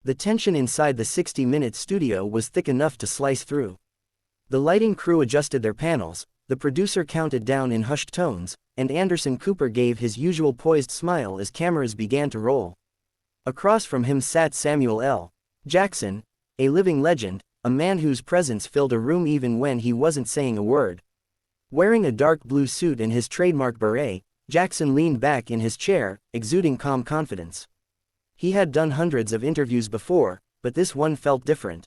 The tension inside the 60-minute studio was thick enough to slice through. The lighting crew adjusted their panels, the producer counted down in hushed tones, and Anderson Cooper gave his usual poised smile as cameras began to roll. Across from him sat Samuel L. Jackson, a living legend, a man whose presence filled a room even when he wasn't saying a word. Wearing a dark blue suit and his trademark beret, Jackson leaned back in his chair, exuding calm confidence. He had done hundreds of interviews before, but this one felt different.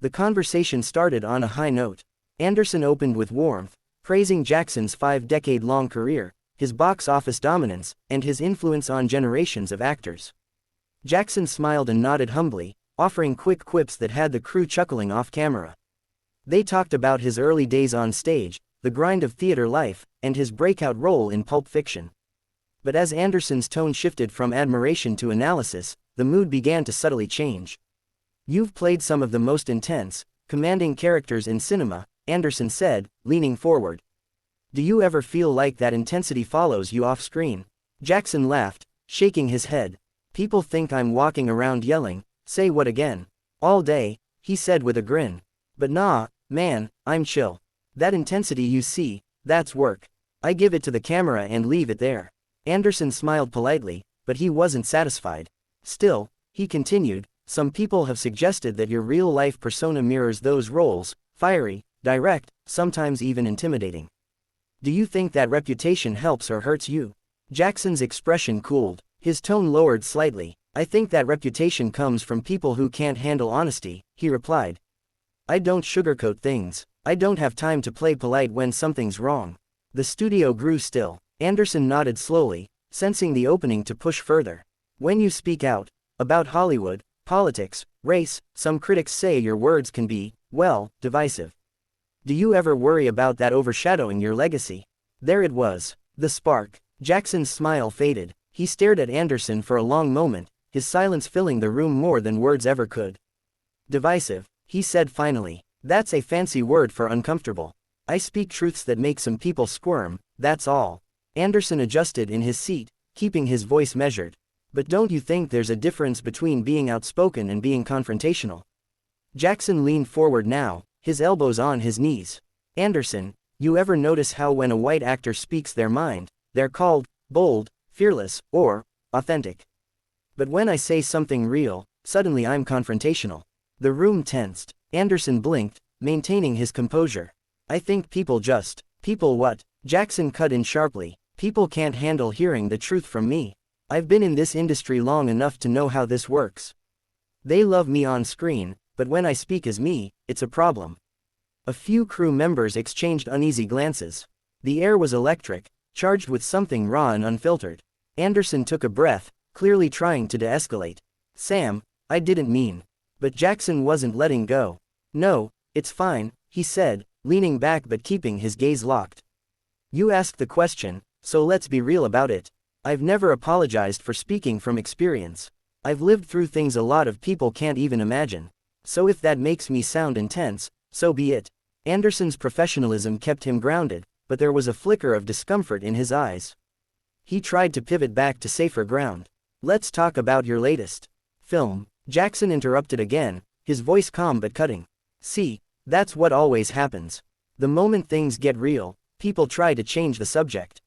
The conversation started on a high note. Anderson opened with warmth, praising Jackson's 5-decade-long career, his box office dominance, and his influence on generations of actors. Jackson smiled and nodded humbly, offering quick quips that had the crew chuckling off camera. They talked about his early days on stage, the grind of theater life, and his breakout role in Pulp Fiction. But as Anderson's tone shifted from admiration to analysis, the mood began to subtly change. "You've played some of the most intense, commanding characters in cinema," Anderson said, leaning forward. "Do you ever feel like that intensity follows you off-screen?" Jackson laughed, shaking his head. "People think I'm walking around yelling, 'Say what again?' all day," he said with a grin. "But nah, man, I'm chill. That intensity you see, that's work. I give it to the camera and leave it there." Anderson smiled politely, but he wasn't satisfied. "Still," he continued, "some people have suggested that your real-life persona mirrors those roles, fiery, direct, sometimes even intimidating. Do you think that reputation helps or hurts you?" Jackson's expression cooled, his tone lowered slightly. "I think that reputation comes from people who can't handle honesty," he replied. "I don't sugarcoat things. I don't have time to play polite when something's wrong." The studio grew still. Anderson nodded slowly, sensing the opening to push further. "When you speak out about Hollywood, politics, race, some critics say your words can be, well, divisive. Do you ever worry about that overshadowing your legacy?" There it was, the spark. Jackson's smile faded. He stared at Anderson for a long moment, his silence filling the room more than words ever could. "Divisive," he said finally. "That's a fancy word for uncomfortable. I speak truths that make some people squirm, that's all." Anderson adjusted in his seat, keeping his voice measured. "But don't you think there's a difference between being outspoken and being confrontational?" Jackson leaned forward now, his elbows on his knees. "Anderson, you ever notice how when a white actor speaks their mind, they're called bold, fearless, or authentic? But when I say something real, suddenly I'm confrontational." The room tensed. Anderson blinked, maintaining his composure. "I think people what?" Jackson cut in sharply. "People can't handle hearing the truth from me. I've been in this industry long enough to know how this works. They love me on screen, but when I speak as me, it's a problem." A few crew members exchanged uneasy glances. The air was electric, charged with something raw and unfiltered. Anderson took a breath, clearly trying to de-escalate. "Sam, I didn't mean." But Jackson wasn't letting go. "No, it's fine," he said, leaning back but keeping his gaze locked. "You asked the question, so let's be real about it. I've never apologized for speaking from experience. I've lived through things a lot of people can't even imagine. So if that makes me sound intense, so be it." Anderson's professionalism kept him grounded, but there was a flicker of discomfort in his eyes. He tried to pivot back to safer ground. "Let's talk about your latest film." Jackson interrupted again, his voice calm but cutting. "See, that's what always happens. The moment things get real, people try to change the subject."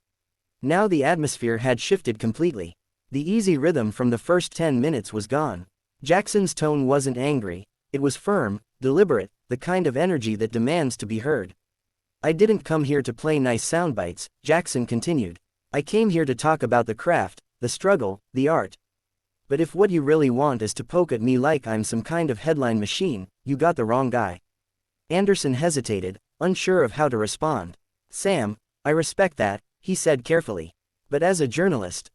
Now the atmosphere had shifted completely. The easy rhythm from the first 10 minutes was gone. Jackson's tone wasn't angry, it was firm, deliberate, the kind of energy that demands to be heard. "I didn't come here to play nice soundbites," Jackson continued. "I came here to talk about the craft, the struggle, the art. But if what you really want is to poke at me like I'm some kind of headline machine, you got the wrong guy." Anderson hesitated, unsure of how to respond. "Sam, I respect that," he said carefully. "But as a journalist,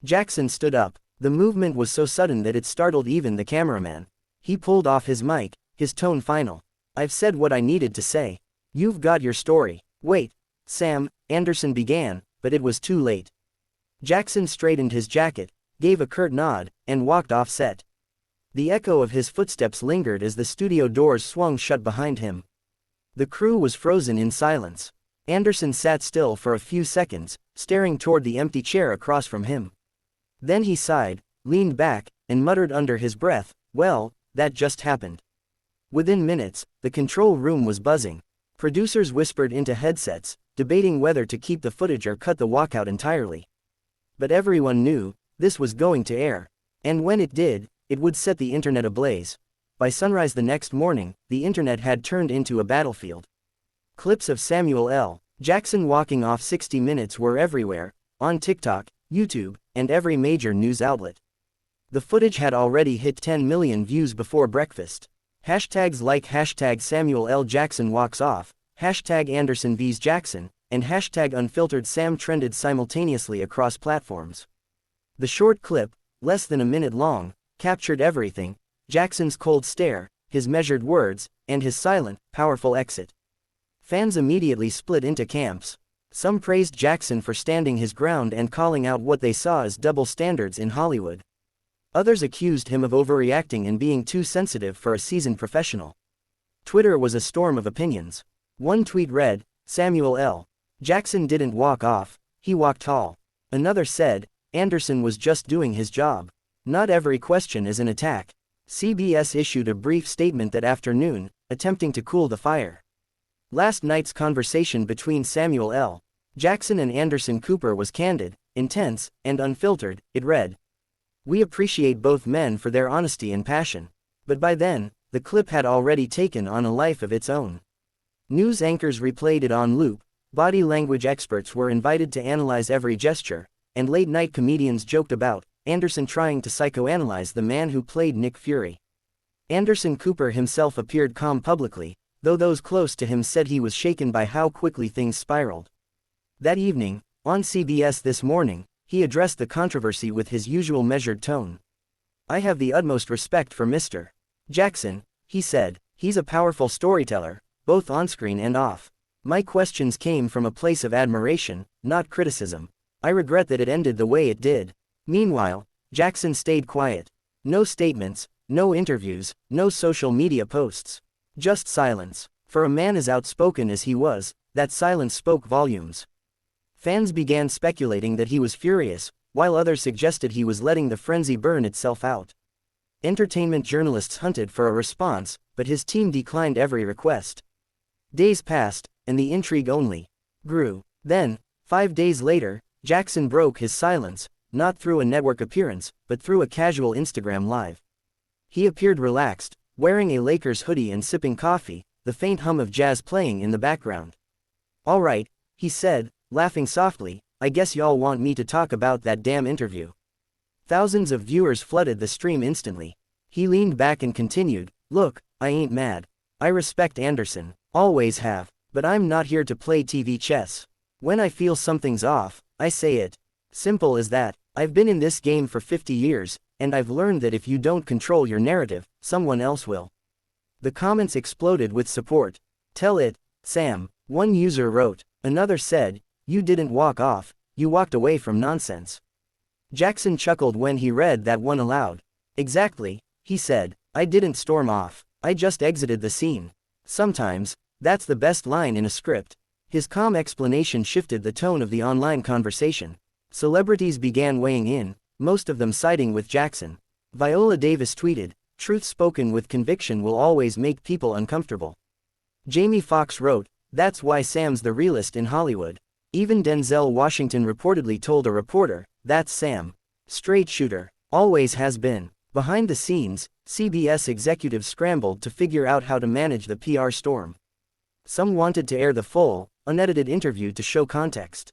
Jackson stood up. The movement was so sudden that it startled even the cameraman. He pulled off his mic, his tone final. "I've said what I needed to say. You've got your story." "Wait, Sam," Anderson began, but it was too late. Jackson straightened his jacket, gave a curt nod, and walked off set. The echo of his footsteps lingered as the studio doors swung shut behind him. The crew was frozen in silence. Anderson sat still for a few seconds, staring toward the empty chair across from him. Then he sighed, leaned back, and muttered under his breath, "Well, that just happened." Within minutes, the control room was buzzing. Producers whispered into headsets, debating whether to keep the footage or cut the walkout entirely. But everyone knew, this was going to air. And when it did, it would set the internet ablaze. By sunrise the next morning, the internet had turned into a battlefield. Clips of Samuel L. Jackson walking off 60 Minutes were everywhere, on TikTok, YouTube, and every major news outlet. The footage had already hit 10 million views before breakfast. Hashtags like hashtag Samuel L. Jackson walks off, hashtag Anderson vs. Jackson, and hashtag Unfiltered Sam trended simultaneously across platforms. The short clip, less than a minute long, captured everything: Jackson's cold stare, his measured words, and his silent, powerful exit. Fans immediately split into camps. Some praised Jackson for standing his ground and calling out what they saw as double standards in Hollywood. Others accused him of overreacting and being too sensitive for a seasoned professional. Twitter was a storm of opinions. One tweet read, "Samuel L. Jackson didn't walk off, he walked tall." Another said, "Anderson was just doing his job." Not every question is an attack. CBS issued a brief statement that afternoon, attempting to cool the fire. Last night's conversation between Samuel L. Jackson and Anderson Cooper was candid, intense, and unfiltered, it read. "We appreciate both men for their honesty and passion." But by then, the clip had already taken on a life of its own. News anchors replayed it on loop, body language experts were invited to analyze every gesture, and late-night comedians joked about Anderson trying to psychoanalyze the man who played Nick Fury. Anderson Cooper himself appeared calm publicly, though those close to him said he was shaken by how quickly things spiraled. That evening, on CBS This Morning, he addressed the controversy with his usual measured tone. "I have the utmost respect for Mr. Jackson," he said. "He's a powerful storyteller, both on-screen and off. My questions came from a place of admiration, not criticism. I regret that it ended the way it did." Meanwhile, Jackson stayed quiet. No statements, no interviews, no social media posts. Just silence. For a man as outspoken as he was, that silence spoke volumes. Fans began speculating that he was furious, while others suggested he was letting the frenzy burn itself out. Entertainment journalists hunted for a response, but his team declined every request. Days passed, and the intrigue only grew. Then, 5 days later, Jackson broke his silence, not through a network appearance, but through a casual Instagram live. He appeared relaxed, wearing a Lakers hoodie and sipping coffee, the faint hum of jazz playing in the background. "All right," he said, laughing softly, "I guess y'all want me to talk about that damn interview." Thousands of viewers flooded the stream instantly. He leaned back and continued, "Look, I ain't mad. I respect Anderson, always have, but I'm not here to play TV chess. When I feel something's off, I say it. Simple as that. I've been in this game for 50 years, and I've learned that if you don't control your narrative, someone else will." The comments exploded with support. "Tell it, Sam," one user wrote. Another said, "You didn't walk off, you walked away from nonsense." Jackson chuckled when he read that one aloud. "Exactly," he said, "I didn't storm off, I just exited the scene. Sometimes, that's the best line in a script." His calm explanation shifted the tone of the online conversation. Celebrities began weighing in, most of them siding with Jackson. Viola Davis tweeted, "Truth spoken with conviction will always make people uncomfortable." Jamie Foxx wrote, "That's why Sam's the realest in Hollywood." Even Denzel Washington reportedly told a reporter, "That's Sam. Straight shooter. Always has been." Behind the scenes, CBS executives scrambled to figure out how to manage the PR storm. Some wanted to air the full, unedited interview to show context.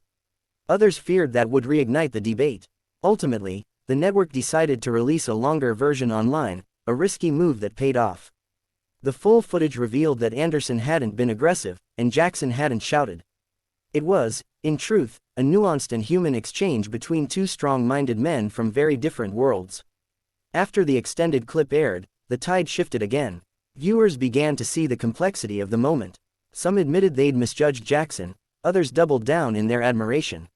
Others feared that would reignite the debate. Ultimately, the network decided to release a longer version online, a risky move that paid off. The full footage revealed that Anderson hadn't been aggressive, and Jackson hadn't shouted. It was, in truth, a nuanced and human exchange between two strong-minded men from very different worlds. After the extended clip aired, the tide shifted again. Viewers began to see the complexity of the moment. Some admitted they'd misjudged Jackson, others doubled down in their admiration.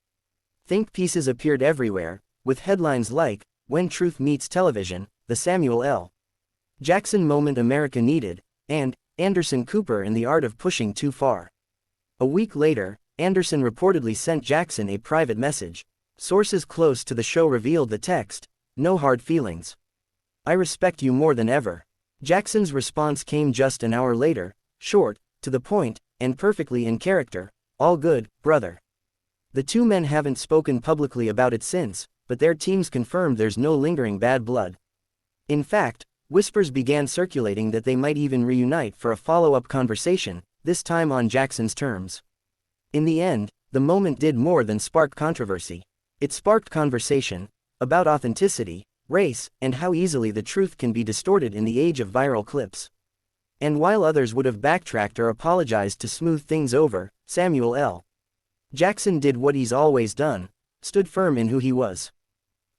Think pieces appeared everywhere, with headlines like, "When Truth Meets Television, the Samuel L. Jackson Moment America Needed," and "Anderson Cooper and the Art of Pushing Too Far." A week later, Anderson reportedly sent Jackson a private message. Sources close to the show revealed the text, No hard feelings. I respect you more than ever. Jackson's response came just an hour later, short, to the point, and perfectly in character. All good, brother. The two men haven't spoken publicly about it since, but their teams confirmed there's no lingering bad blood. In fact, whispers began circulating that they might even reunite for a follow-up conversation, this time on Jackson's terms. In the end, the moment did more than spark controversy. It sparked conversation about authenticity, race, and how easily the truth can be distorted in the age of viral clips. And while others would have backtracked or apologized to smooth things over, Samuel L. Jackson did what he's always done, stood firm in who he was.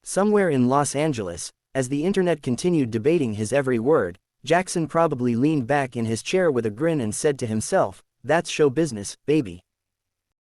Somewhere in Los Angeles, as the internet continued debating his every word, Jackson probably leaned back in his chair with a grin and said to himself, "That's show business, baby."